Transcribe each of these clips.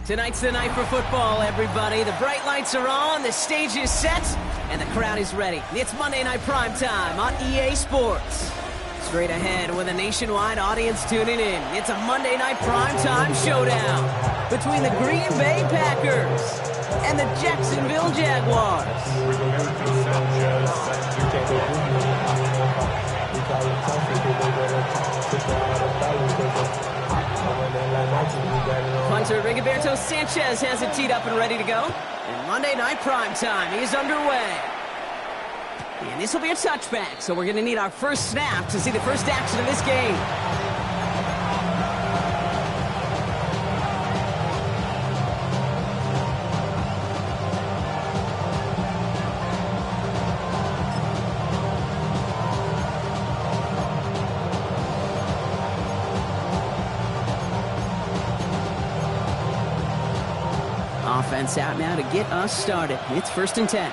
Tonight's the night for football, everybody. The bright lights are on, the stage is set, and the crowd is ready. It's Monday Night Primetime on EA Sports. Straight ahead with a nationwide audience tuning in. It's a Monday Night Primetime showdown between the Green Bay Packers and the Jacksonville Jaguars. Punter Rigoberto Sanchez has it teed up and ready to go. And Monday Night Primetime is underway. And this will be a touchback, so we're going to need our first snap to see the first action of this game. Offense out now to get us started. It's 1st and 10.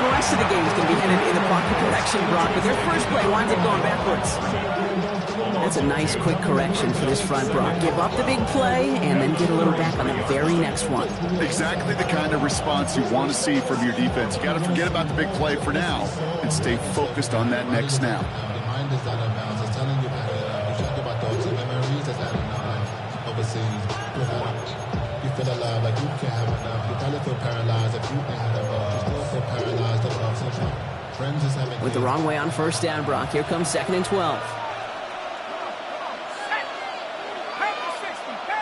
Rest of the game is going to be headed in the pocket correction block, but their first play winds up going backwards. That's a nice quick correction for this front block. Give up the big play and then get a little back on the very next one. Exactly the kind of response you want to see from your defense. You got to forget about the big play for now and stay focused on that next snap. You feel alive like you can't have enough. You probably feel paralyzed if you ain't had enough. You still feel paralyzed about something. Friends is having. With the wrong way on first down, Brock. Here comes 2nd and 12.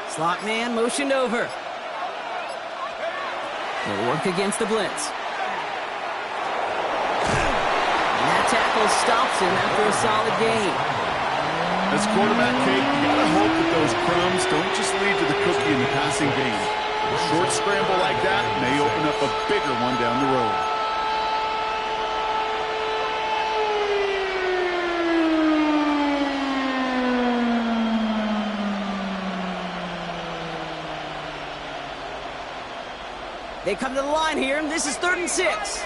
Slot man motioned over. He'll work against the blitz. And that tackle stops him after a solid gain. As quarterback, Kate, you gotta hope that those crumbs don't just lead to the cookie in the passing game. A short scramble like that may open up a bigger one down the road. They come to the line here, and this is 3rd and 6.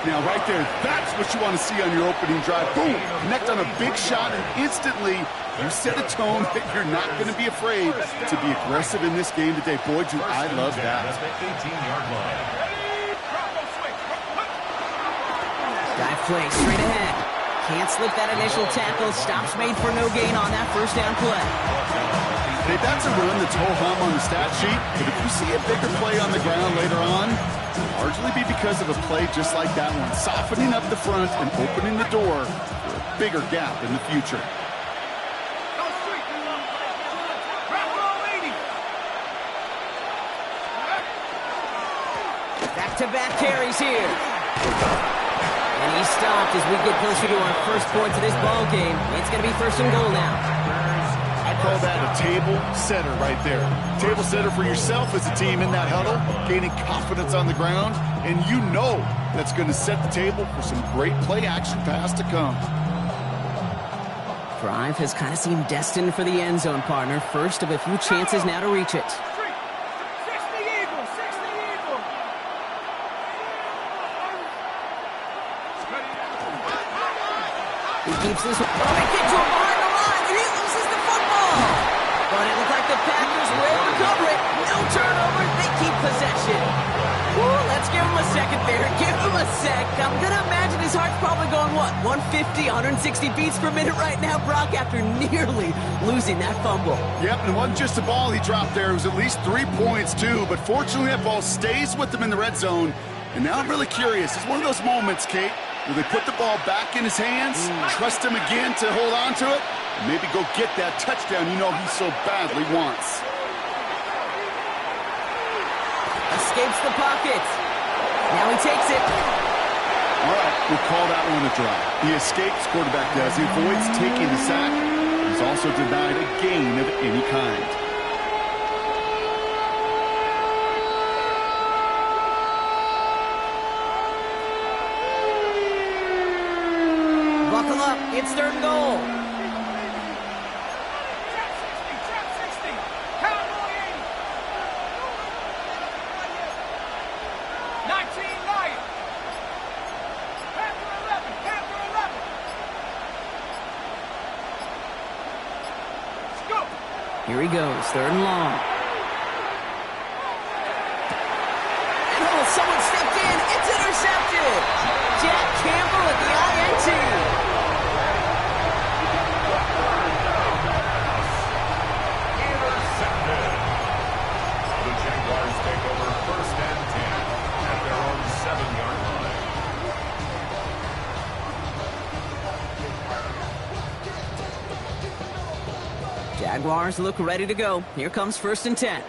Now, right there, that's what you want to see on your opening drive. Boom! Connect on a big shot, and instantly you set a tone that you're not going to be afraid to be aggressive in this game today. Boy, do I love that. Dive play straight ahead. Can't slip that initial tackle. Stops made for no gain on that first down play. Hey, that's a run that's ho-hum on the stat sheet, but if you see a bigger play on the ground later on, it'll largely be because of a play just like that one, softening up the front and opening the door for a bigger gap in the future. Back-to-back carries here. And he's stopped as we get closer to our first points of this ball game. It's going to be 1st and goal now. I call that a table setter right there. Table setter for yourself as a team in that huddle, gaining confidence on the ground, and you know that's going to set the table for some great play-action pass to come. Drive has kind of seemed destined for the end zone, partner. First of a few chances now to reach it. He keeps this one. Oh, they get to him behind the line, and he loses the football. But it looked like the Packers will recover it. No turnover. They keep possession. Woo, let's give him a second there. Give him a sec. I'm going to imagine his heart's probably going, what, 150, 160 beats per minute right now, Brock, after nearly losing that fumble. Yep, and it wasn't just a ball he dropped there. It was at least 3 points, too. But fortunately, that ball stays with him in the red zone. And now I'm really curious. It's one of those moments, Kate, where they put the ball back in his hands, trust him again to hold on to it, and maybe go get that touchdown you know he so badly wants. Escapes the pocket. Now he takes it. All right, we'll call that one a drive. He escapes, quarterback does. He avoids taking the sack. He's also denied a gain of any kind. Buckle up, it's 3rd and goal. Here he goes, 3rd and long. And oh, someone stepped in. It's intercepted. Jack Campbell at the INT. Intercepted. The Jaguars take over 1st and 10 at their own 7-yard line. Jaguars look ready to go. Here comes 1st and 10.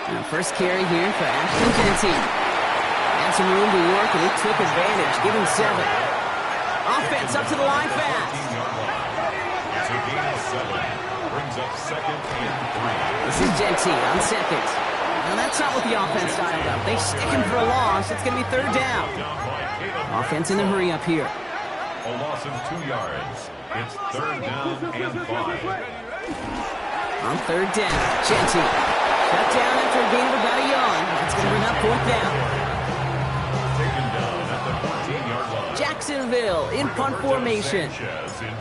Now first carry here for Ashton Genty. Had some room to work, and he took advantage, giving 7. Offense up to the line fast. It's a gain of 7. Brings up 2nd and 3. This is Genty on 2nd. Now that's not what the offense dialed up. They stick him for a loss. It's going to be 3rd down. Offense in the hurry up here. A loss of 2 yards. It's 3rd down and 5. On 3rd down, Genty. Shut down after a gain of about a yard. That's going to bring up 4th down. Taken down at the 14-yard line. Jacksonville in punt formation.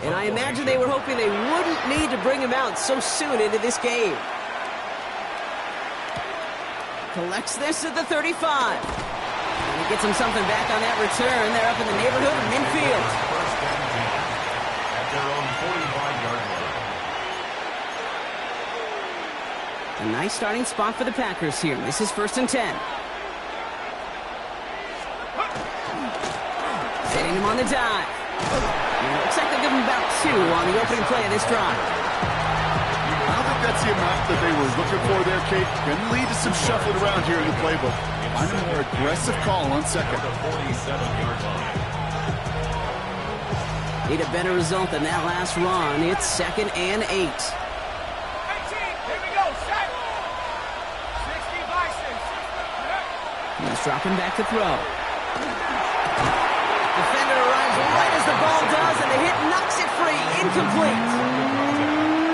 And I imagine they were hoping they wouldn't need to bring him out so soon into this game. Collects this at the 35. And he gets him something back on that return. They're up in the neighborhood of midfield. 1st and 10 at their own 45-yard line. A nice starting spot for the Packers here. This is 1st and 10. Setting him on the dive. And it looks like they'll give him about 2 on the opening play of this drive. I don't think that's the amount that they were looking for there, Kate. Going to lead to some shuffling around here in the playbook. Find a more aggressive call on 2nd. The 47-yard line. Need a better result than that last run. It's 2nd and 8. He's dropping back to throw. Defender arrives right as the ball does, and the hit knocks it free. Incomplete.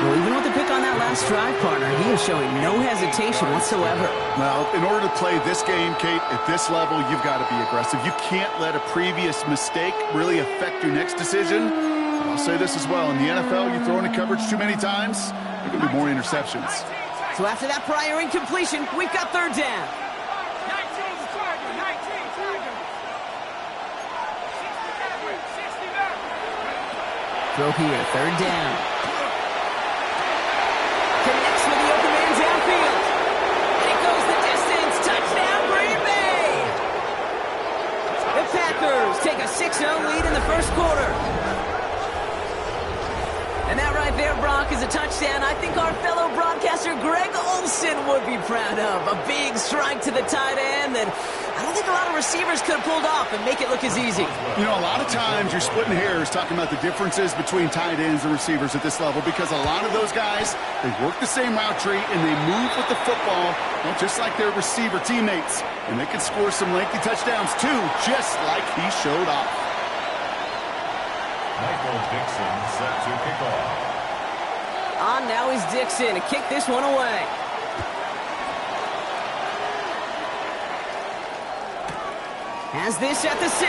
Well, even with the pick on that last drive, partner, he is showing no hesitation whatsoever. Well, in order to play this game, Kate, at this level, you've got to be aggressive. You can't let a previous mistake really affect your next decision. And I'll say this as well. In the NFL, you throw into coverage too many times, there are going to be more interceptions. So after that prior incompletion, we've got 3rd down. Throw here, 3rd down. Connects with the open man downfield. And it goes the distance. Touchdown, Green Bay! The Packers take a 6-0 lead in the 1st quarter. And that right there, Brock, is a touchdown I think our fellow broadcaster Greg Olsen would be proud of. A big strike to the tight end that I don't think a lot of receivers could have pulled off and make it look as easy. You know, a lot of times you're splitting hairs talking about the differences between tight ends and receivers at this level because a lot of those guys, they work the same route tree and they move with the football, well, just like their receiver teammates. And they can score some lengthy touchdowns too, just like he showed off. Michael Dixon set to kick off. On now is Dixon to kick this one away. Has this at the 6.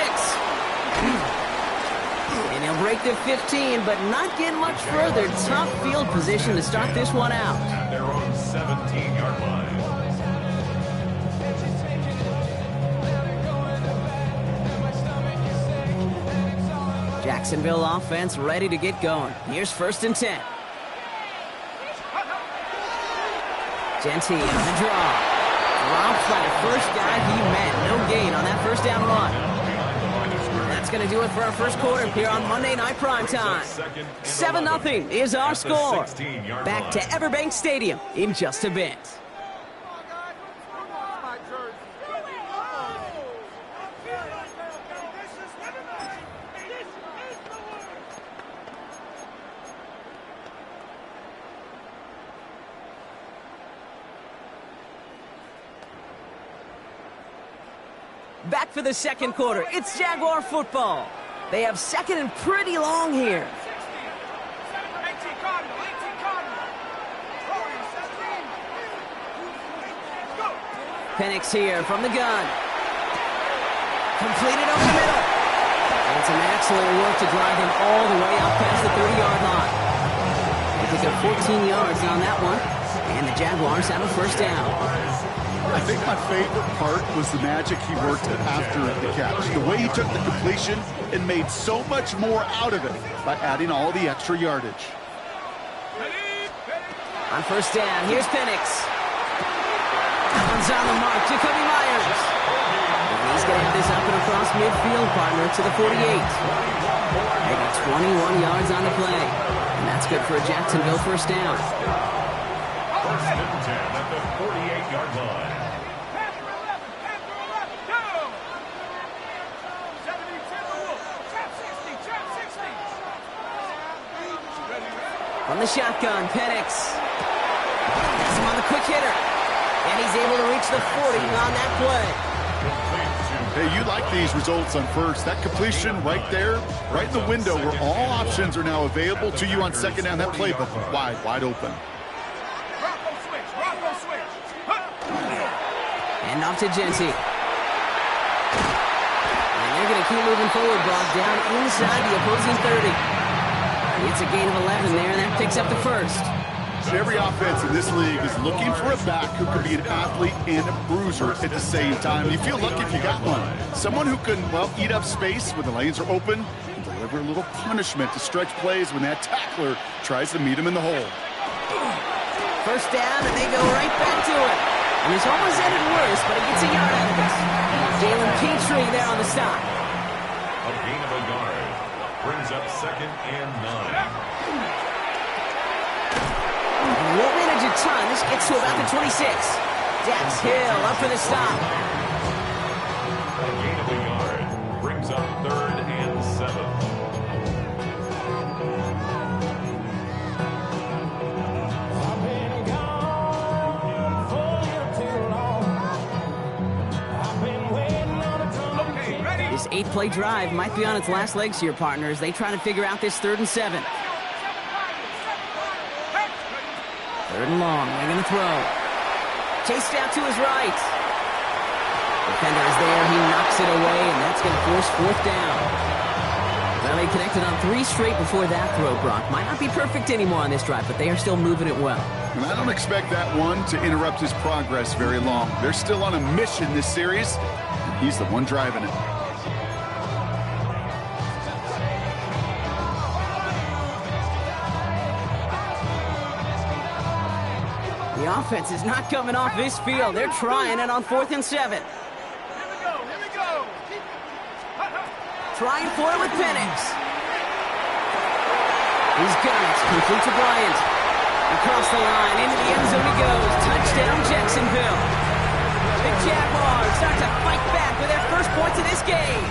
And he'll break the 15, but not get much further. Tough field position to start this one out. At their own 17-yard line. Jacksonville offense ready to get going. Here's 1st and 10. Genty on the draw. Drops by the first guy he met. No gain on that 1st down run. That's going to do it for our 1st quarter here on Monday Night Primetime. 7-0 is our score. Back to Everbank Stadium in just a bit. Back for the second quarter. It's Jaguar football. They have second and pretty long here. Penix here from the gun. Completed over the middle. And it's an excellent work to drive him all the way up past the 30-yard line. They pick up 14 yards on that one. And the Jaguars have a first down. I think my favorite part was the magic he worked after the catch. The way he took the completion and made so much more out of it by adding all the extra yardage. On first down, here's Penix. That one's on the mark, Jacoby Myers. And he's going to have this up and across midfield, partner, to the 48. They got 21 yards on the play. And that's good for a Jacksonville first down. First and 10 at the 48-yard line. On the shotgun, Penix. Has him on the quick hitter. And he's able to reach the 40 on that play. Hey, you like these results on first. That completion right there, right in the window where all options are now available to you on second down. That playbook wide open. And off to Jency. And they're going to keep moving forward, Brock, down inside the opposing 30. It's a gain of 11 there, and that picks up the first. Every offense in this league is looking for a back who can be an athlete and a bruiser at the same time. You feel lucky if you got one. Someone who can, well, eat up space when the lanes are open and deliver a little punishment to stretch plays when that tackler tries to meet him in the hole. First down, and they go right back to it. And it's almost ended worse, but he gets a yard out of this. Jalen Petrie there on the stop. A gain of a yard. Brings up second and 9. And won't manage a ton. This gets to about the 26. Dax Hill up for the stop. A gain of a yard. Brings up third and 7. This 8-play drive might be on its last legs here, partners. They try to figure out this 3rd and 7. 3rd and long. They're going to throw. Chased out to his right. Defender is there. He knocks it away, and that's going to force 4th down. Well, they connected on 3 straight before that throw, Brock. Might not be perfect anymore on this drive, but they are still moving it well. And I don't expect that one to interrupt his progress very long. They're still on a mission this series. He's the one driving it. The offense is not coming off this field. They're trying it on 4th and 7. Trying for it with Penix. He's got it. Complete to Bryant. Across the line. Into the end zone he goes. Touchdown, Jacksonville. The Jaguars start to fight back with their first points of this game.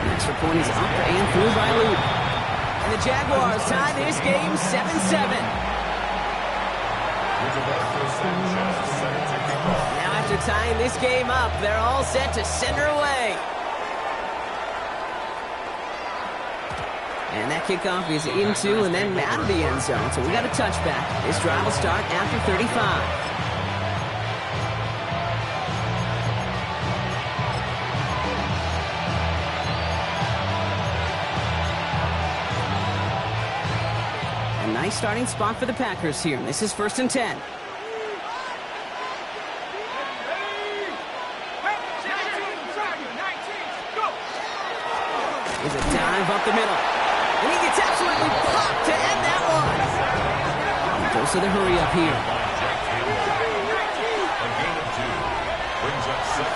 The extra point is up and through by Luke. And the Jaguars tie this game 7-7. Now after tying this game up, they're all set to send her away. And that kickoff is into and then out of the end zone. So we got a touchback. This drive will start after 35. Nice starting spot for the Packers here. This is 1st and 10. There's a dive up the middle. And he gets absolutely popped to end that one. He goes to the hurry up here.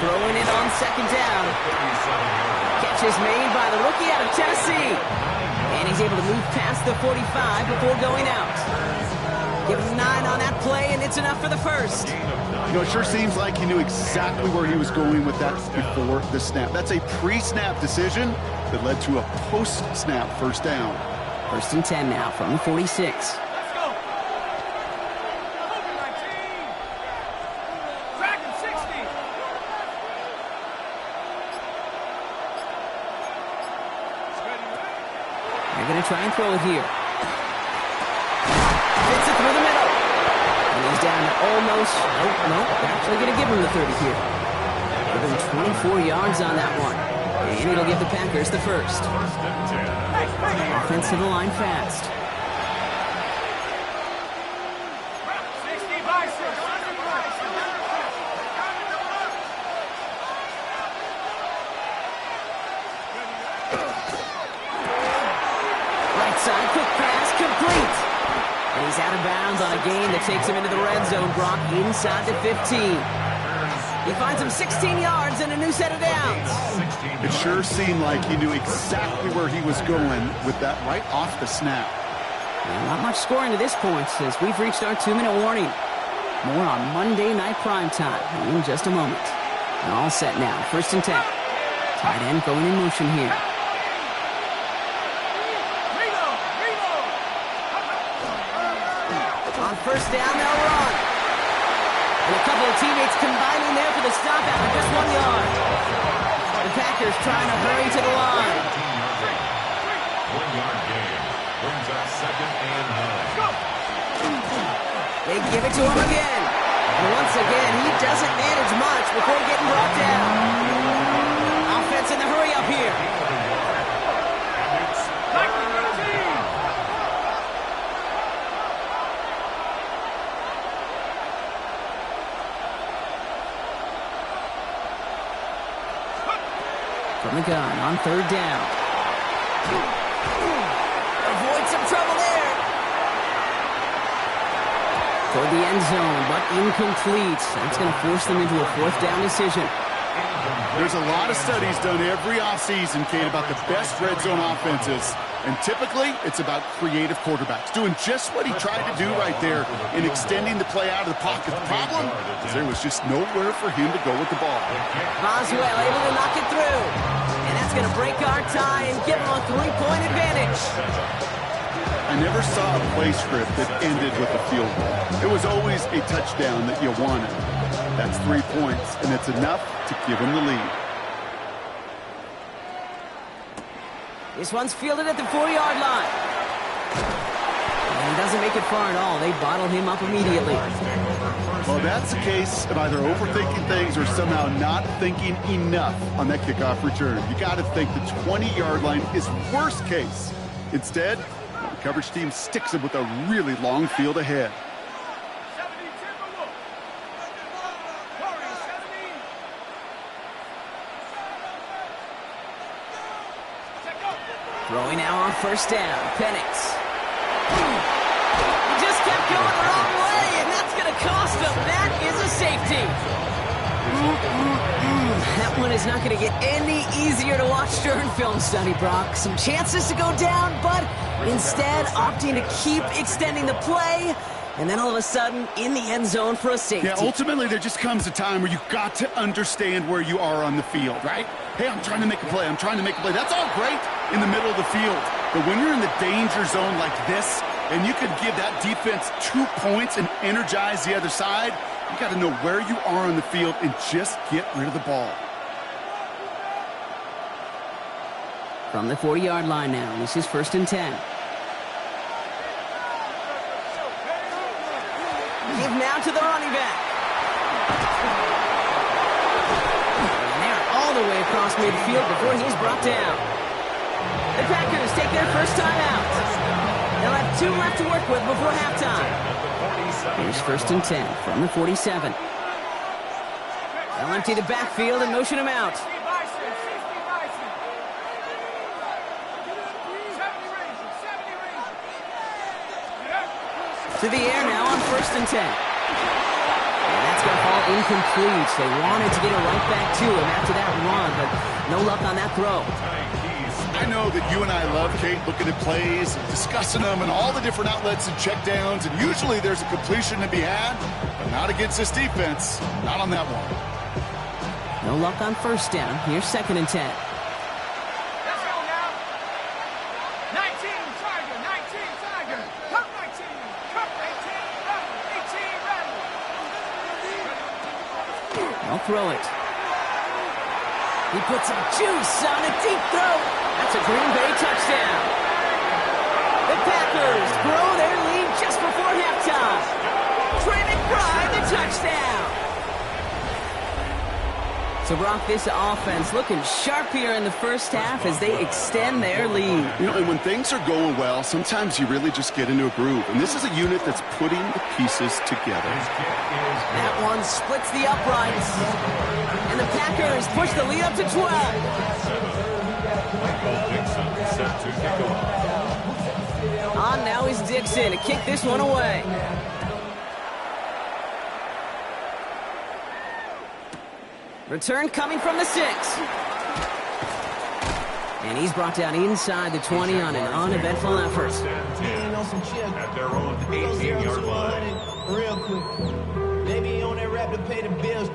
Throwing it on 2nd down. Catch is made by the rookie out of Tennessee. And he's able to move past the 45 before going out. Give him 9 on that play, and it's enough for the first. You know, it sure seems like he knew exactly where he was going with that before the snap. That's a pre-snap decision that led to a post-snap first down. 1st and 10 now from the 46. try and throw it here. Fits it through the middle. And he's down to almost, no, actually going to give him the 30 here. Give him 24 yards on that one. And it'll give the Packers the first. Offense to the line fast. Right side, quick pass, complete. And he's out of bounds on a gain that takes him into the red zone. Brock inside the 15. He finds him 16 yards and a new set of downs. It sure seemed like he knew exactly where he was going with that right off the snap. And not much scoring to this point as we've reached our 2-minute warning. More on Monday Night Primetime in just a moment. And all set now, 1st and 10. Tight end going in motion here. On 1st down, they'll run. And a couple of teammates combining there for the stop out of just 1 yard. The Packers trying to hurry to the line. 1 yard gain. Brings up 2nd and 9. They give it to him again. And once again, he doesn't manage much before getting brought down. Offense in the hurry up here. From the gun on 3rd down. Avoid some trouble there. Toward the end zone, but incomplete. That's going to force them into a 4th down decision. There's a lot of studies done every offseason, Kate, about the best red zone offenses. And typically, it's about creative quarterbacks, doing just what he tried to do right there in extending the play out of the pocket. The problem is there was just nowhere for him to go with the ball. Boswell able to knock it through. And that's going to break our tie and give him a 3-point advantage. I never saw a play script that ended with a field goal. It was always a touchdown that you wanted. That's 3 points, and it's enough to give him the lead. This one's fielded at the 4-yard line. And he doesn't make it far at all. They bottle him up immediately. Well, that's the case of either overthinking things or somehow not thinking enough on that kickoff return. You got to think the 20-yard line is worst case. Instead, the coverage team sticks him with a really long field ahead. Throwing now on 1st down. Penix. He just kept going the wrong way, and that's going to cost him. That is a safety. That one is not going to get any easier to watch during film study, Brock. Some chances to go down, but instead opting to keep extending the play, and then all of a sudden in the end zone for a safety. Yeah, ultimately there just comes a time where you've got to understand where you are on the field, right? Hey, I'm trying to make a play. I'm trying to make a play. That's all great in the middle of the field. But when you're in the danger zone like this, and you could give that defense 2 points and energize the other side, you got to know where you are on the field and just get rid of the ball. From the 40-yard line now, this is 1st and 10. Give now to the running back. And they're all the way across midfield before he's brought down. The Packers take their first time out. They'll have 2 left to work with before halftime. Here's 1st and 10 from the 47. They'll empty the backfield and motion him out. To the air now on 1st and 10. And that's going to fall incomplete. They wanted to get it right back to him after that run, but no luck on that throw. I know that you and I love, Kate, looking at plays, discussing them, and all the different outlets and checkdowns, and usually there's a completion to be had, but not against this defense. Not on that one. No luck on 1st down. Here's 2nd and 10. Let's go now. 19, Tiger, 19, Tiger. Cup 19, Cup 18, 18, I'll throw it. He puts some juice on a deep throw. That's a Green Bay touchdown. Packers grow their lead just before halftime. Trey McBride, the touchdown. So, Brock, this offense looking sharp here in the first half as they extend their lead. You know, and when things are going well, sometimes you really just get into a groove. And this is a unit that's putting the pieces together. That one splits the uprights. And the Packers push the lead up to 12. Set to kick off. On now is Dixon to kick this one away. Return coming from the 6. And he's brought down inside the 20 on an uneventful effort. At their own 18-yard line. Real quick. Maybe on that rap to pay the bills.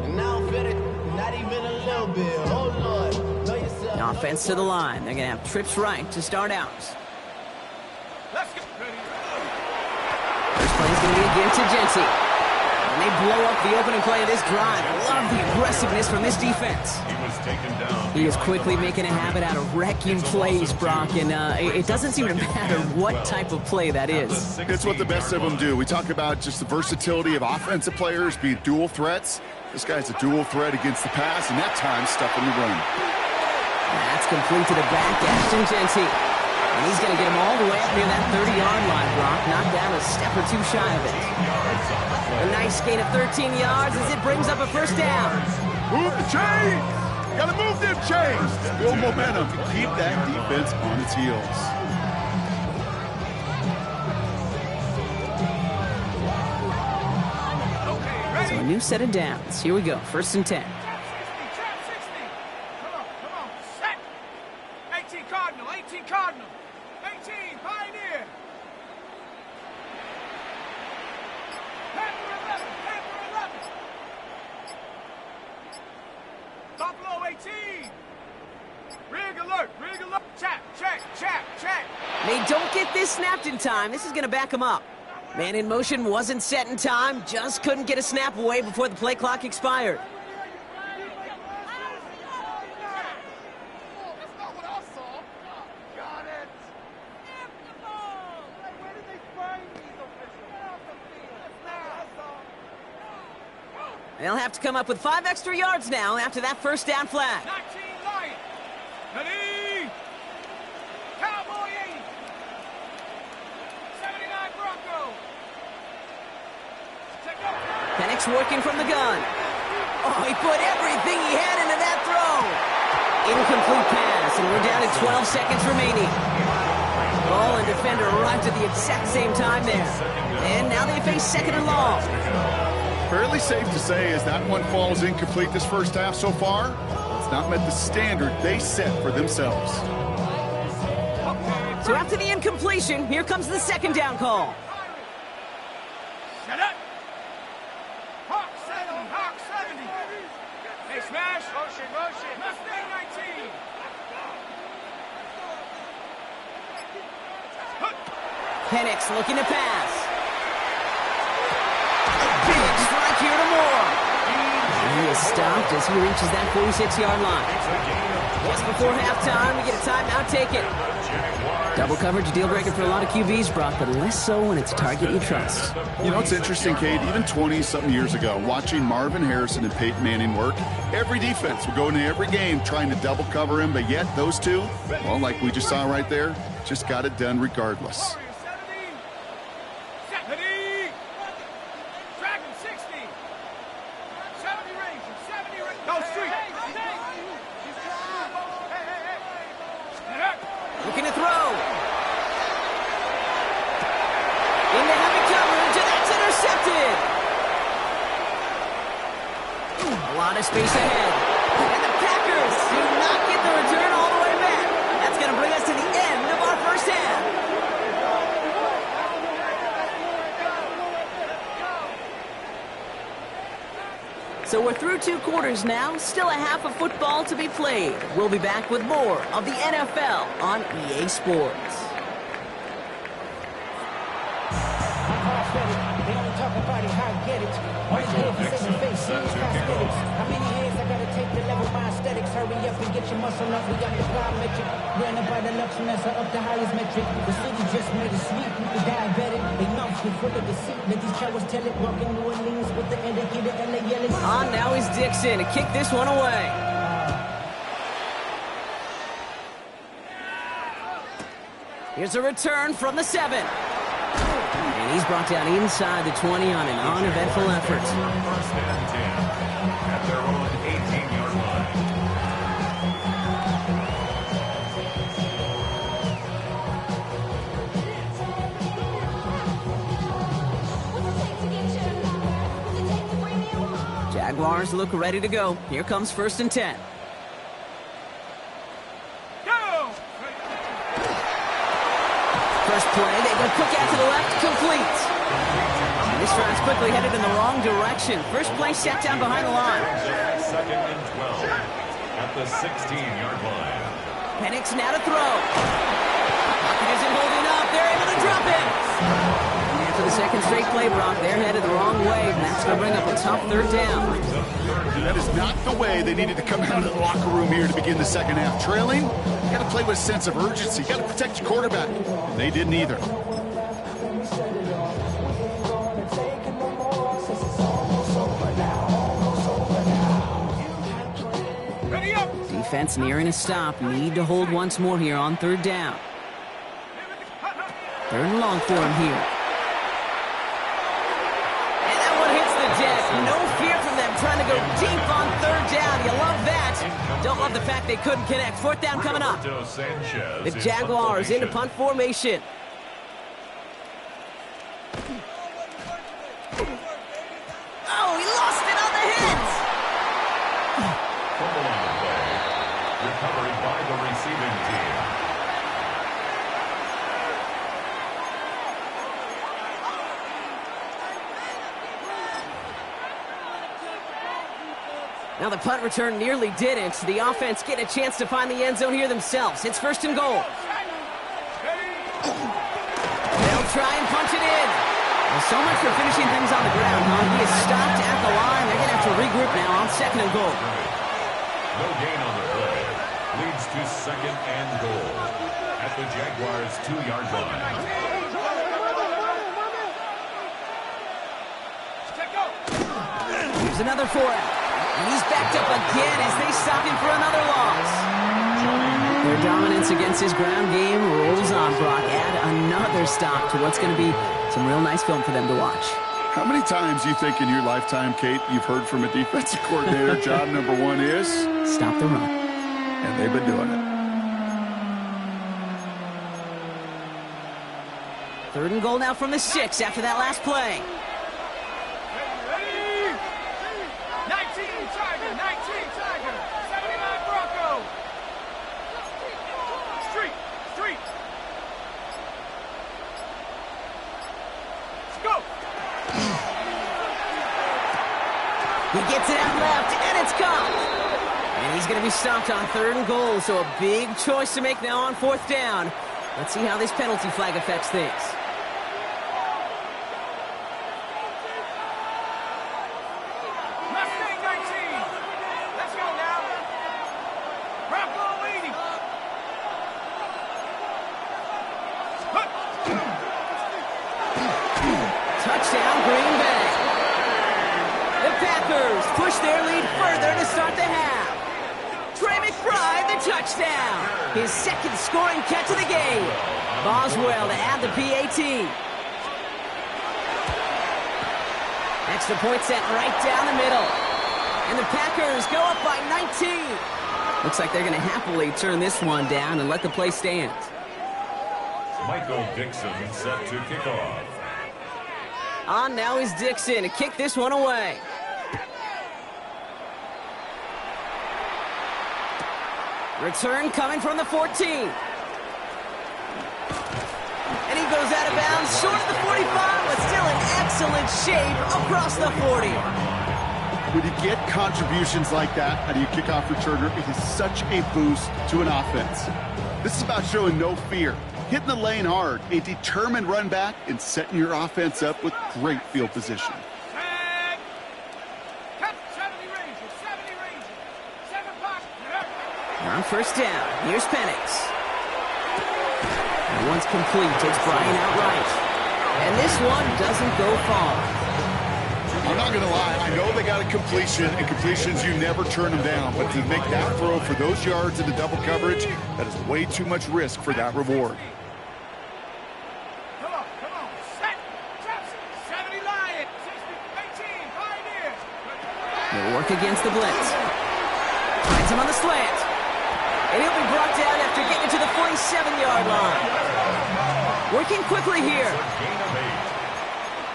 And now I'm feeling not even a little bit. Oh, Lord. Know yourself. Offense to the line. They're going to have trips right to start out. Let's get ready. First play is going to be again to Genty. And they blow up the opening play of this drive. Love the aggressiveness from this defense. He was taken down. He is quickly making a habit out of wrecking plays, Brock, and it doesn't seem to matter what type of play that is. It's what the best of them do. We talk about just the versatility of offensive players being dual threats. This guy's a dual threat against the pass, and that time stuffing the run. That's complete to the back, Ashton Genty. And he's going to get him all the way up near that 30-yard line, Brock. Knocked down a step or two shy of it. A nice gain of 13 yards as it brings up a first down. Move the chains! Gotta move them chains! Build momentum to keep that defense on its heels. So a new set of downs. Here we go, 1st and 10. Trap 60. Come on. Set. 18 Cardinal. 18 Pioneer. Panther 11. Buffalo 18. Rig alert. Check. They don't get this snapped in time. This is going to back them up. Man in motion wasn't set in time. Just couldn't get a snap away before the play clock expired. That's not what I saw. Got it. Where did they find these officials? They'll have to come up with 5 extra yards now after that first down flag. 19 Lion. Ready. Cowboy 80. 79 Bronco. Penix working from the gun. Oh, he put everything he had into that throw. Incomplete pass, and we're down to 12 seconds remaining. Ball and defender arrived at the exact same time there. And now they face 2nd and long. Fairly safe to say as that one falls incomplete this first half so far, it's not met the standard they set for themselves. So after the incompletion, here comes the 2nd down call. Set up. Hawk 70. Hey, smash. Motion. Mustang 19. Penix looking to pass. A big strike here to Moore. And he is stopped as he reaches that 46-yard line. Just before halftime, we get a timeout taken. Double coverage, deal breaker for a lot of QBs, Brock, but less so when it's a target you trust. You know, it's interesting, Kate, even 20-something years ago, watching Marvin Harrison and Peyton Manning work, every defense would go into every game trying to double cover him, but yet those two, well, like we just saw right there, just got it done regardless. Dragon 60. 70 Ranger. Go street. Looking to throw. Into heavy coverage, and that's intercepted. A lot of space ahead. And the Packers do not get the return all the way back. That's going to bring us to the end of our first half. So we're through 2 quarters now, still a half of football to be played. We'll be back with more of the NFL on EA Sports. talk about it, how I get it. Always good for saving face, serious cosmetics. How many hands I gotta take to level my aesthetics? Hurry up and get your muscle up, we got the plyometric. Ran up by the luxury, that's up the highest metric. The city just made it sweet, the diabetic. They mouths get full of deceit, let these cowards tell it. Walking New Orleans with the indicator, LA yelling. On now is Dixon to kick this one away. Here's a return from the 7. And he's brought down inside the 20 on an uneventful effort. First and 10 at their own 18-yard line. Jaguars look ready to go. Here comes 1st and 10. First play, they go quick out to the left, complete. And this drive's quickly headed in the wrong direction. First play sat down behind the line. 2nd and 12 at the 16-yard line. Penix now to throw. Pocket isn't holding up. They're able to drop him. And for the second straight play, Brock, they're headed the wrong way, and that's going to bring up a tough 3rd down. That is not the way they needed to come out of the locker room here to begin the second half. Trailing, you got to play with a sense of urgency. You got to protect your quarterback. They didn't either. Defense nearing a stop. Need to hold once more here on 3rd down. 3rd and long for him here. And that one hits the deck. No fear from them trying to go deep on 3rd down. You love that. Don't love the fact they couldn't connect. 4th down coming up. The Jaguars into punt formation. Oh, he lost it on the hit. Fumble on the play. Recovered by the receiving team. Now the punt return nearly didn't. The offense get a chance to find the end zone here themselves. It's 1st and goal. They'll try and punch it in. Well, so much for finishing things on the ground, huh? He is stopped at the line. They're going to have to regroup now on 2nd and goal. No gain on the play. Leads to 2nd and goal at the Jaguars' 2-yard line. Here's another for him. And he's backed up again as they stop him for another loss. Their dominance against his ground game rolls on, Brock. Add another stop to what's going to be some real nice film for them to watch. How many times do you think in your lifetime, Kate, you've heard from a defensive coordinator, job number 1 is? Stop the run. And they've been doing it. 3rd and goal now from the 6 after that last play. 19 Tiger, 19 Tiger, 79 Bronco. Street. Let's go. He gets it out left, and it's caught. And he's going to be stopped on 3rd and goal, so a big choice to make now on 4th down. Let's see how this penalty flag affects things. Mustang 19. Let's go now. Bronco leading. Touchdown, Green Bay. The Packers push their lead further to start the half. Trey McBride, the touchdown. His 2nd scoring catch of the game. Boswell to add the PAT. Extra point set right down the middle. And the Packers go up by 19. Looks like they're going to happily turn this one down and let the play stand. Michael Dixon set to kick off. On now is Dixon to kick this one away. Return coming from the 14. And he goes out of bounds, short of the 45, but still in excellent shape across the 40. When you get contributions like that out of your kickoff returner, it is such a boost to an offense. This is about showing no fear. hitting the lane hard, a determined run back, and setting your offense up with great field position. On first down, here's Penix. One's complete, takes Brian out right. And this one doesn't go far. I'm not going to lie, I know they got a completion, and completions, you never turn them down. But to make that throw for those yards into double coverage, that is way too much risk for that reward. Come on. Set. Jackson. 70 Lion. 60, 18. Pioneers. They'll work against the blitz. Finds him on the slant. And he'll be brought down after getting to the 47-yard line. Working quickly here. Gain of 8.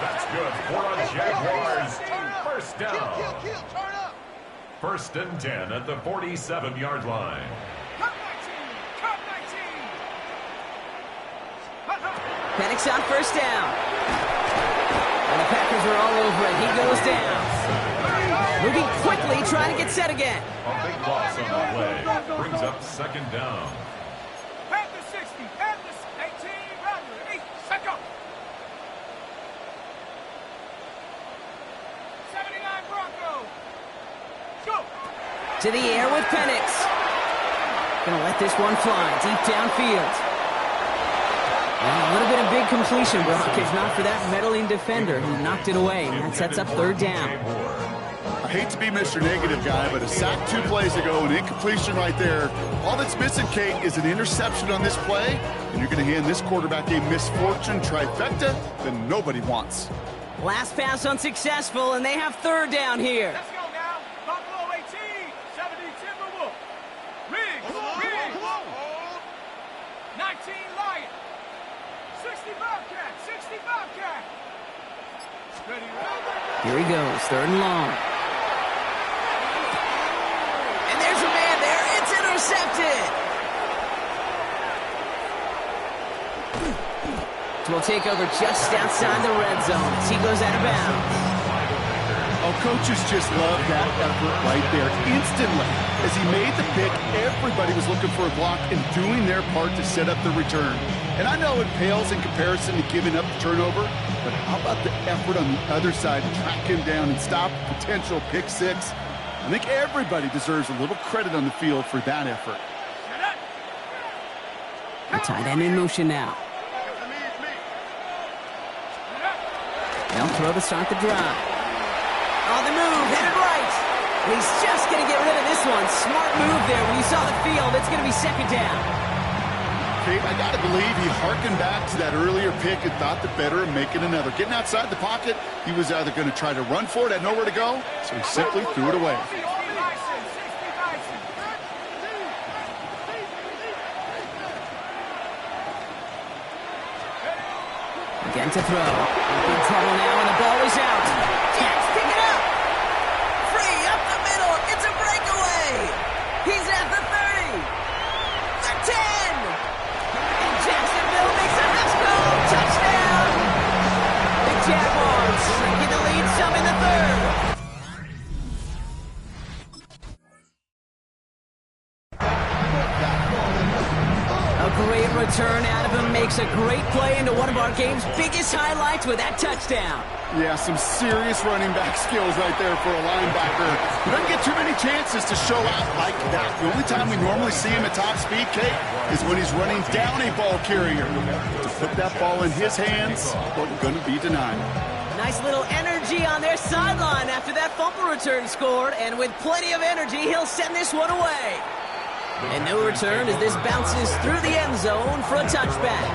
That's good for a Jaguars first down. Turn up. First and 10 at the 47-yard line. Cut 19. Penix on first down. And the Packers are all over it. He goes down. Moving quickly, trying to get set again. A big loss on the play. Brings up second down. At the 60. At the 18. Round 8. Set go. 79 Broncos. Go. To the air with Penix. Gonna let this one fly deep downfield. And a little bit of big completion, Brock, if not for that meddling defender who knocked it away. And that sets up third down. I hate to be Mr. Negative guy, but a sack 2 plays ago, an incompletion right there. All that's missing, Kate, is an interception on this play, and you're going to hand this quarterback a misfortune trifecta that nobody wants. Last pass unsuccessful, and they have third down here. Let's go now. Buffalo 18. 70 Timberwolf. Riggs. 19 Lion. 60 Bobcat. 60 Bobcat. Ready, ready. Here he goes, third and long. And there's a man there. It's intercepted. Will take over just outside the red zone as he goes out of bounds. Oh, coaches just love that effort right there. Instantly, as he made the pick, everybody was looking for a block and doing their part to set up the return. And I know it pales in comparison to giving up the turnover, but how about the effort on the other side to track him down and stop a potential pick six? I think everybody deserves a little credit on the field for that effort. The tight end in motion now. They'll throw to start the drive. On the move, headed right. And he's just going to get rid of this one. Smart move there. When you saw the field, it's going to be second down. Kate, I got to believe he harkened back to that earlier pick and thought the better of making another. Getting outside the pocket, he was either going to try to run for it, had nowhere to go, so he simply threw it away. Again to throw. In trouble now, and the ball is out. Jets pick it up. Free up the middle. It's a breakaway. He's at the 30. The 10. And Jacksonville makes a let's-go touchdown. The Jaguars shrinking the lead some in the third. A great return out of him, makes a great play into one of our game's biggest highlights with that touchdown. Yeah, some serious running back skills right there for a linebacker. He doesn't get too many chances to show out like that. The only time we normally see him at top speed, Kate, is when he's running down a ball carrier. To put that ball in his hands, well, going to be denied. Nice little energy on their sideline after that fumble return scored, and with plenty of energy, he'll send this one away. And no return as this bounces through the end zone for a touchback.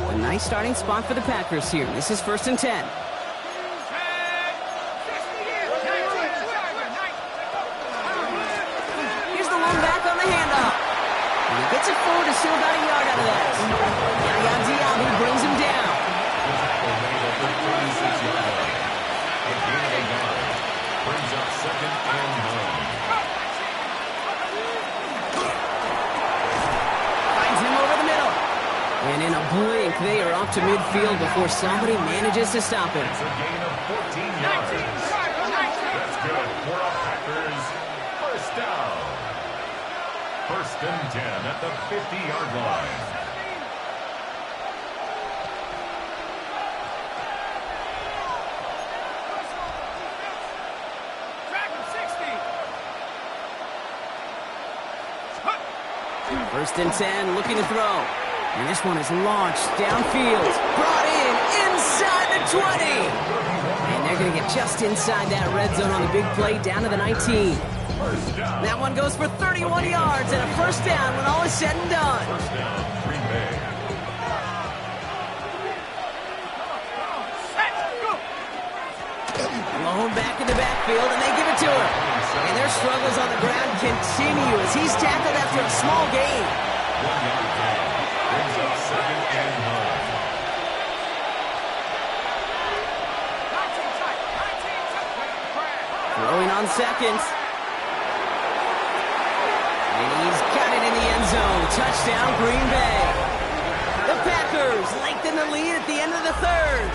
A nice starting spot for the Packers here. This is 1st and 10. Here's the one back on the handoff. And he gets it forward to still about a yard out of that. Yaya Diaby brings him down. Brings up second and 9. Finds him over the middle. And In a blink, they are up to midfield before somebody manages to stop him. It's a gain of 14 yards. That's good for a Packers first down. First and 10 at the 50-yard line. First and 10, looking to throw. And this one is launched downfield. Brought in inside the 20. And they're going to get just inside that red zone on the big play down to the 19. That one goes for 31 yards and a first down when all is said and done. First down, Green Bay. Blown back in the backfield, and they give it to him. And their struggles on the ground continue as he's tackled after a small gain. 1 yard gain. Brings up second and 9. Throwing on seconds. And he's got it in the end zone. Touchdown, Green Bay. The Packers lengthen the lead at the end of the third.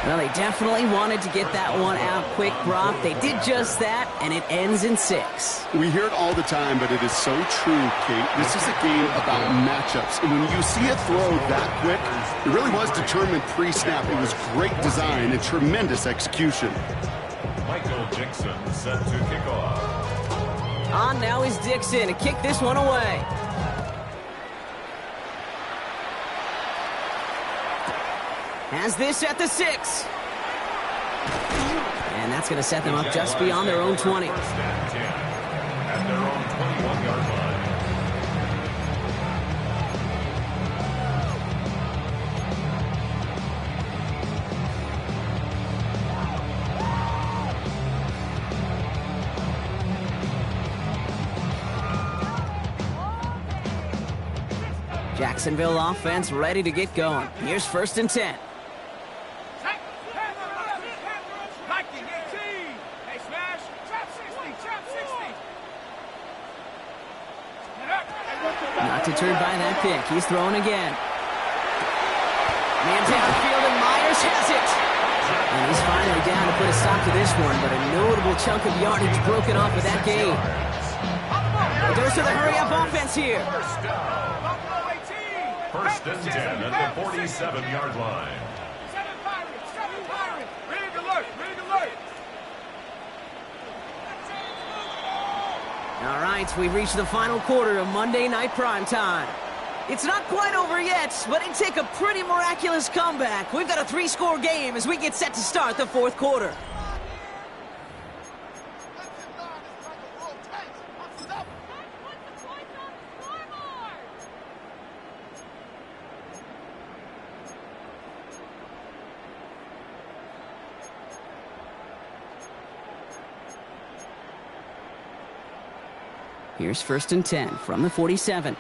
Well, they definitely wanted to get that one out quick, Brock. They did just that, and it ends in 6. We hear it all the time, but it is so true, Kate. This is a game about matchups. And when you see a throw that quick, it really was determined pre-snap. It was great design and tremendous execution. Michael Dixon set to kick off. On now is Dixon to kick this one away. Has this at the 6. And that's going to set them up just beyond their own 20. First and 10 at their own 21-yard line. Jacksonville offense ready to get going. Here's first and 10. Not deterred by that pick. He's throwing again. Man downfield, and Myers has it. And he's finally down to put a stop to this one, but a notable chunk of yardage broken off with that game. It goes to the hurry-up offense here. First and 10 at the 47-yard line. All right, we've reached the final quarter of Monday Night Primetime. It's not quite over yet, but it take a pretty miraculous comeback. We've got a 3-score game as we get set to start the fourth quarter. Here's first and 10 from the 47.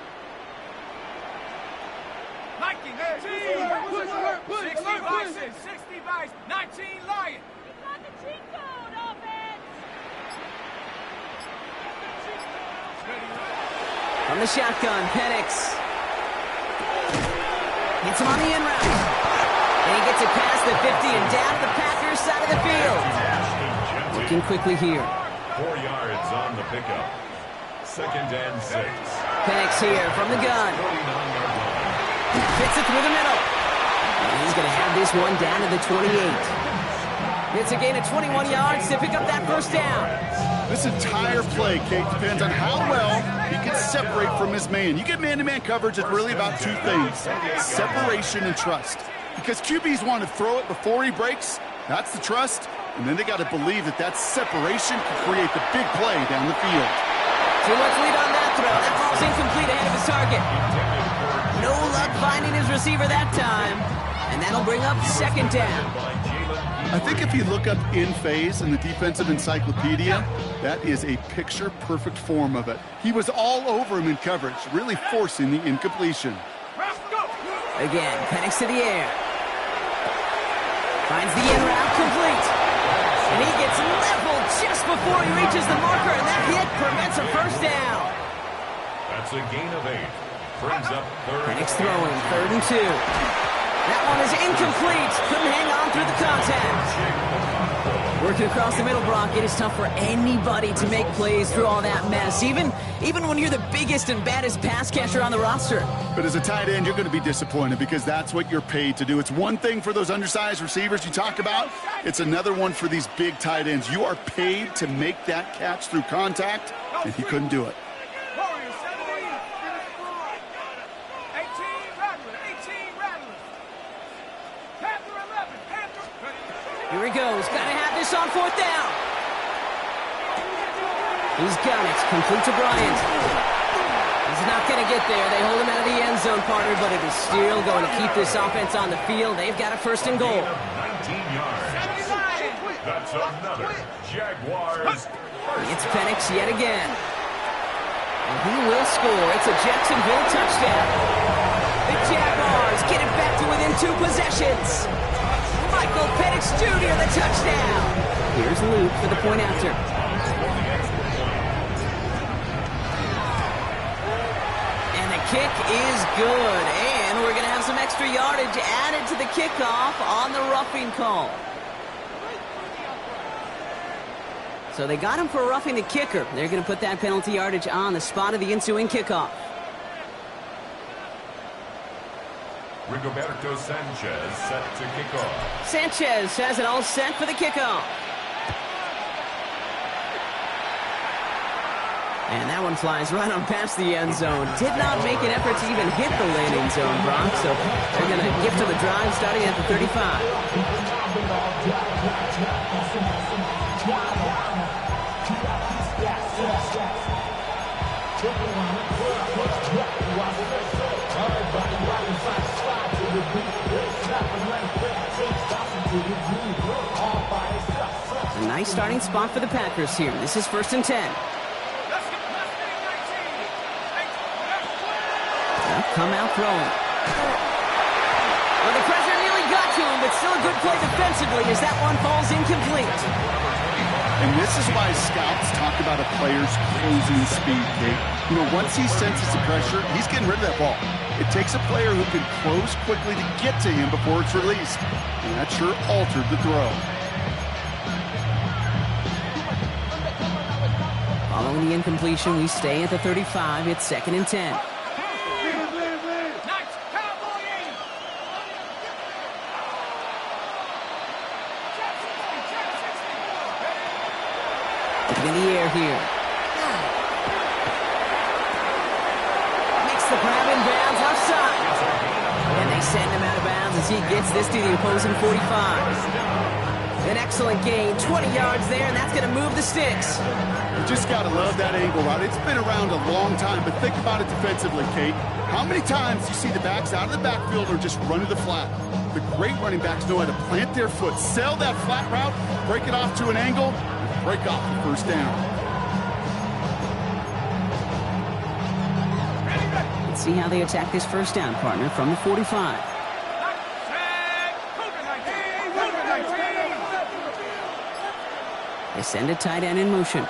60 Vice, 19 Lion. We got the cheat code, offense. From the shotgun, Penix. Gets him on the in route. And he gets it past the 50 and down the Packers side of the field. Looking quickly here. 4 yards on the pickup. Second and 6. Penix here from the gun. 49-yard line. Fits it through the middle. And he's going to have this one down to the 28. It's a gain of 21 yards to pick up that first down. This entire play, Kate, depends on how well he can separate from his man. You get man-to-man coverage, it's really about 2 things: separation and trust. Because QBs want to throw it before he breaks. That's the trust. And then they got to believe that that separation can create the big play down the field. Too much lead on that throw. That ball's incomplete ahead of his target. No luck finding his receiver that time. And that'll bring up second down. I think if you look up in phase in the defensive encyclopedia, that is a picture-perfect form of it. He was all over him in coverage, really forcing the incompletion. Again, Penix to the air. Finds the in route complete. And he gets leveled just before he reaches the marker, and that hit prevents a first down. That's a gain of 8. Brings up third. Penix throwing, 3rd and 2. That one is incomplete. Couldn't hang on through the contact. Working across the middle, Brock, it is tough for anybody to make plays through all that mess, even when you're the biggest and baddest pass catcher on the roster. But as a tight end, you're going to be disappointed because that's what you're paid to do. It's one thing for those undersized receivers you talk about. It's another one for these big tight ends. You are paid to make that catch through contact, and he couldn't do it. Here he goes. Got to have this on 4th down. He's got it. Complete to Bryant. He's not going to get there. They hold him out of the end zone, partner, but it is still going to keep this offense on the field. They've got a 1st and goal. 19 yards. That's another Jaguars. It's Penix yet again. And he will score. It's a Jacksonville touchdown. The Jaguars get it back to within 2 possessions. Michael Penix Jr., the touchdown. Here's Luke for the point after. And the kick is good. And we're going to have some extra yardage added to the kickoff on the roughing call. So they got him for roughing the kicker. They're going to put that penalty yardage on the spot of the ensuing kickoff. Rigoberto Sanchez set to kick off. Sanchez has it all set for the kickoff. And that one flies right on past the end zone. Did not make an effort to even hit the landing zone, Brock. So they're going to gift to the drive starting at the 35. A nice starting spot for the Packers here. This is 1st and 10. They'll come out throwing. Well, the pressure nearly got to him, but still a good play defensively as that one falls incomplete. And this is why scouts talk about a player's closing speed, Kate. You know, once he senses the pressure, he's getting rid of that ball. It takes a player who can close quickly to get to him before it's released. And that sure altered the throw. Following the incompletion, we stay at the 35. It's 2nd and 10. In the air here. Makes the grab in bounds offside. And they send him out of bounds as he gets this to the opposing 45. An excellent gain, 20 yards there, and that's going to move the sticks. You just got to love that angle route. It's been around a long time, but think about it defensively, Kate. How many times do you see the backs out of the backfield or just run to the flat? The great running backs know how to plant their foot, sell that flat route, break it off to an angle, break off the 1st down. Let's see how they attack this 1st down, partner, from the 45. They send a tight end in motion.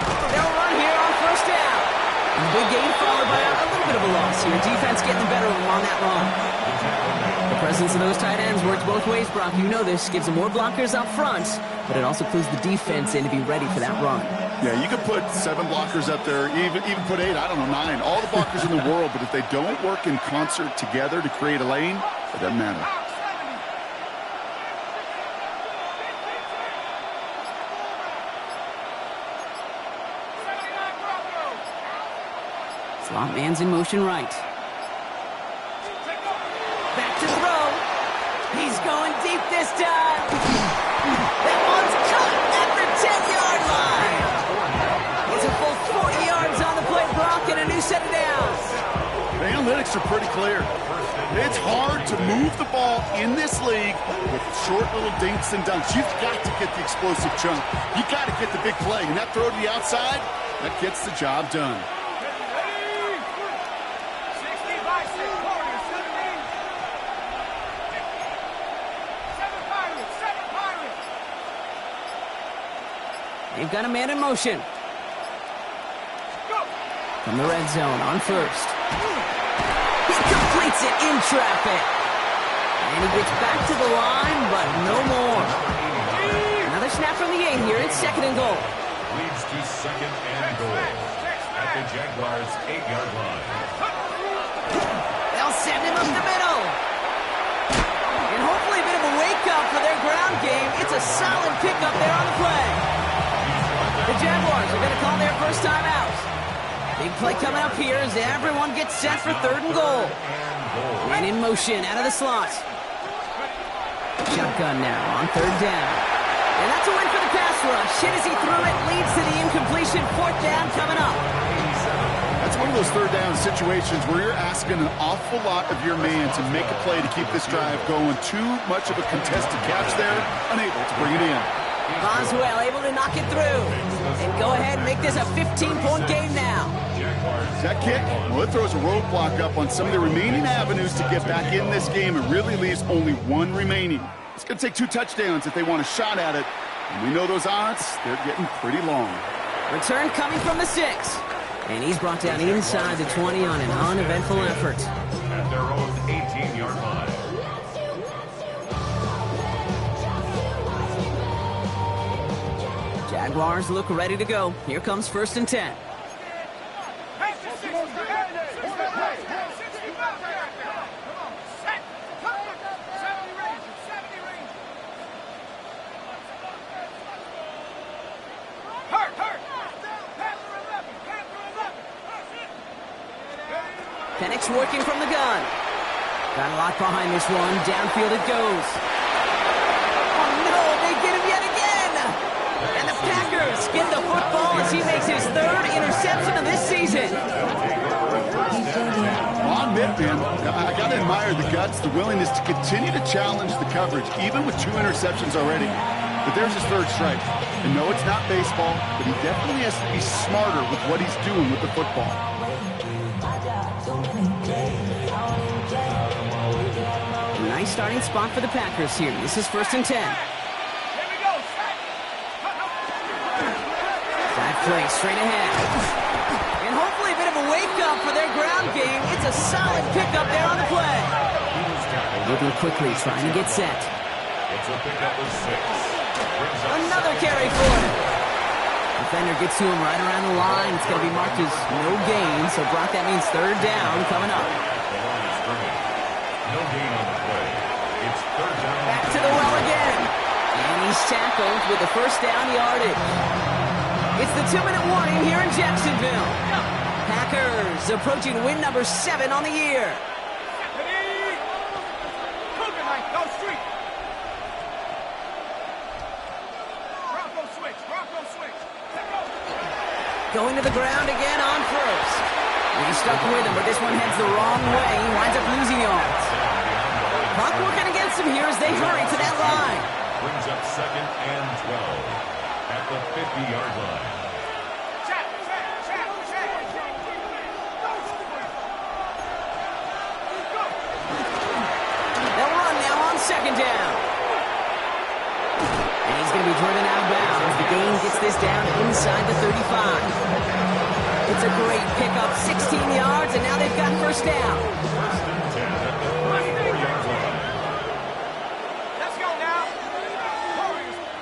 They'll run here on 1st down. And big gain followed by a little bit of a loss here. Defense getting the better of them on that run. The presence of those tight ends works both ways, Brock. You know this. Gives them more blockers up front, but it also clues the defense in to be ready for that run. Yeah, you could put 7 blockers up there, even put 8, I don't know, 9. All the blockers in the world, but if they don't work in concert together to create a lane, it doesn't matter. Slot man's in motion right. Back to throw. He's going deep this time. That one's cut at the 10-yard line. It's a full 40 yards on the play, Brock, and a new set of downs. The analytics are pretty clear. It's hard to move the ball in this league with short little dinks and dunks. You've got to get the explosive chunk. You've got to get the big play. And that throw to the outside, that gets the job done. They've got a man in motion. From the red zone on first. He completes it in traffic. And he gets back to the line, but no more. Another snap from the 8 here. It's 2nd and goal. Leads to 2nd and goal at the Jaguars' 8-yard line. They'll send him up the middle. And hopefully a bit of a wake-up for their ground game. It's a solid pickup there on the play. The Jaguars are going to call their first time out. Big play coming up here as everyone gets set for 3rd and goal. And in motion out of the slot. Shotgun now on 3rd down. And that's a win for the pass rush. Hit as he threw it, leads to the incompletion. 4th down coming up. That's one of those 3rd down situations where you're asking an awful lot of your man to make a play to keep this drive going. Too much of a contested catch there, unable to bring it in. Boswell able to knock it through. And go ahead and make this a 15-point game now. That kick, well, it throws a roadblock up on some of the remaining avenues to get back in this game. It really leaves only one remaining. It's going to take 2 touchdowns if they want a shot at it. And we know those odds, they're getting pretty long. Return coming from the 6. And he's brought down inside the 20 on an uneventful effort. At their own 18-yard line. Jaguars look ready to go. Here comes 1st and 10. Penix working from the gun. Got a lot behind this one. Downfield it goes. Oh no, they get him yet again. And the Packers get the football as he makes his 3rd interception of this season. I'll admit, man, I got to admire the guts, the willingness to continue to challenge the coverage, even with 2 interceptions already. But there's his 3rd strike. And no, it's not baseball, but he definitely has to be smarter with what he's doing with the football. Nice starting spot for the Packers here. This is 1st and 10. That play straight ahead. And hopefully a bit of a wake-up for their ground game. It's a solid pickup there on the play. Moving quickly, trying to get set. It's a pickup of 6. Another carry for him. Defender gets to him right around the line. It's going to be marked as no gain. So, Brock, that means 3rd down coming up. No gain on the play. It's 3rd down. Back to the well again. And he's tackled with the 1st down yardage. It's the 2-minute warning here in Jacksonville. Packers approaching win number 7 on the year. Going to the ground again on 1st. He's stuck with him, but this one heads the wrong way. He winds up losing yards. Clock working against him here as they hurry to that line. Brings up 2nd and 12 at the 50-yard line. They'll run now on 2nd down. And he's going to be driven out of bounds. The gain gets this down inside the 35. It's a great pickup, 16 yards, and now they've got 1st down. 1st and 10 at the 34-yard line. Let's go now.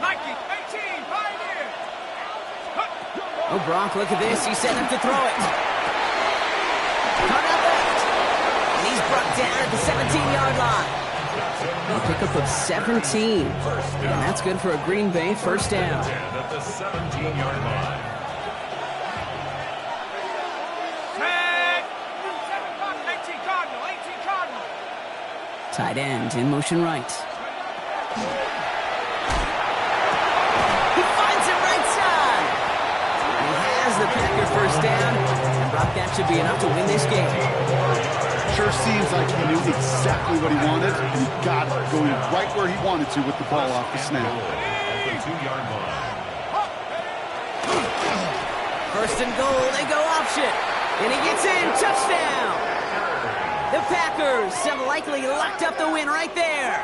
Nike, 18, Pioneer. Oh, Brock, look at this. He's setting up to throw it. Cut out left. And he's brought down at the 17-yard line. A pickup of 17. And that's good for a Green Bay 1st down. At the 17-yard line. Tight end in motion right. He finds it right side. He has the Packer 1st down. And Brock, that should be enough to win this game. Sure seems like he knew exactly what he wanted, and he got it going right where he wanted to with the ball off the snap. At the 2-yard line. 1st and goal, they go option. And he gets in, touchdown. The Packers have likely locked up the win right there.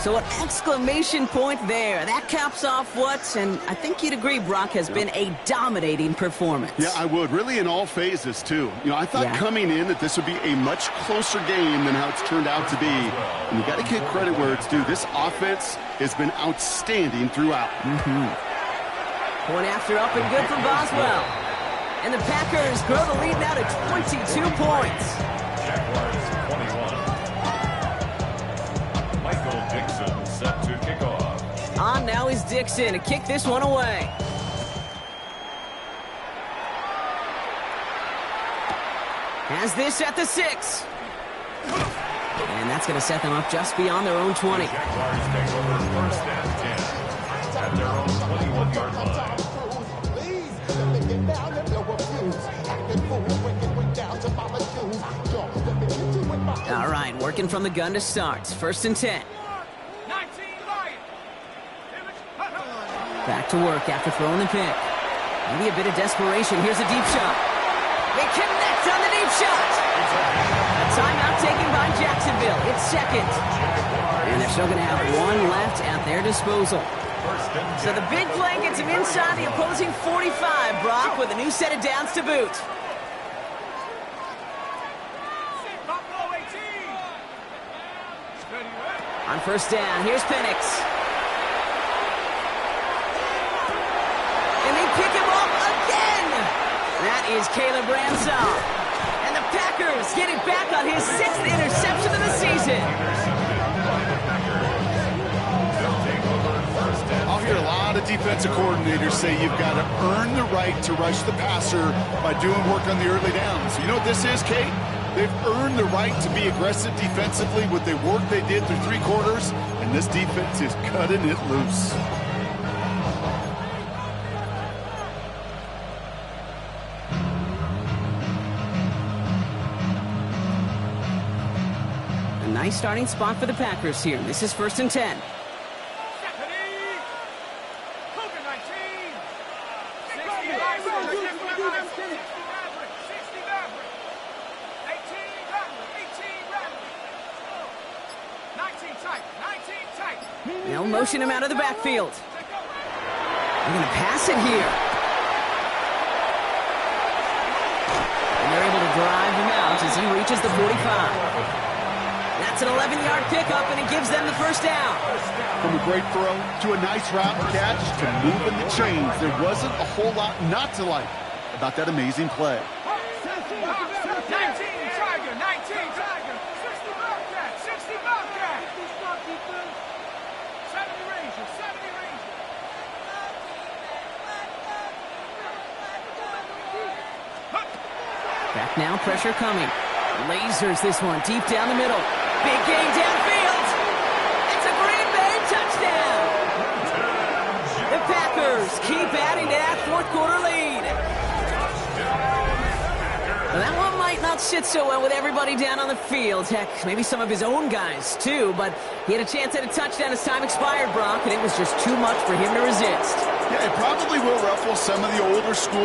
So an exclamation point there. That caps off what, and I think you'd agree, Brock, has been a dominating performance. Yeah, I would. Really in all phases, too. You know, I thought coming in that this would be a much closer game than how it's turned out to be. And you got to give credit where it's due. This offense has been outstanding throughout. Point after up and good from Boswell. And the Packers grow the lead now to 22 points. Jaguars 21. Michael Dixon set to kick off. On now is Dixon to kick this one away. Has this at the 6. And that's going to set them up just beyond their own 20. Jaguars take over first and 10 at their own 21-yard line. All right, working from the gun to start. First and 10. 19 Lions. Back to work after throwing the pick. Maybe a bit of desperation. Here's a deep shot. They connect on the deep shot. A timeout taken by Jacksonville. It's second. And they're still going to have one left at their disposal. So the big play gets him inside the opposing 45, Brock, with a new set of downs to boot. Buffalo 18. Steady, right? On first down, here's Penix. And they pick him up again. That is Caleb Ransom. And the Packers get it back on his 6th interception of the season. I'll hear a lot of defensive coordinators say you've got to earn the right to rush the passer by doing work on the early downs. You know what this is, Kate? They've earned the right to be aggressive defensively with the work they did through 3 quarters, and this defense is cutting it loose. A nice starting spot for the Packers here. This is first and 10. They'll motion him out of the backfield. They're going to pass it here. And they're able to drive him out as he reaches the 45. That's an 11-yard pickup, and it gives them the first down. From a great throw to a nice route catch to moving the chains, there wasn't a whole lot not to like about that amazing play. 19 Tiger, 19 Tiger, 60 Bobcat, 60 Bobcat. 70 Rangers, 70 Rangers. Back now, pressure coming. Lasers this one deep down the middle. Big game downfield. It's a Green Bay touchdown. The Packers keep adding to that fourth quarter lead. Well, that one might not sit so well with everybody down on the field. Heck, maybe some of his own guys too, but he had a chance at a touchdown as time expired, Brock, and it was just too much for him to resist. Yeah, it probably will ruffle some of the older school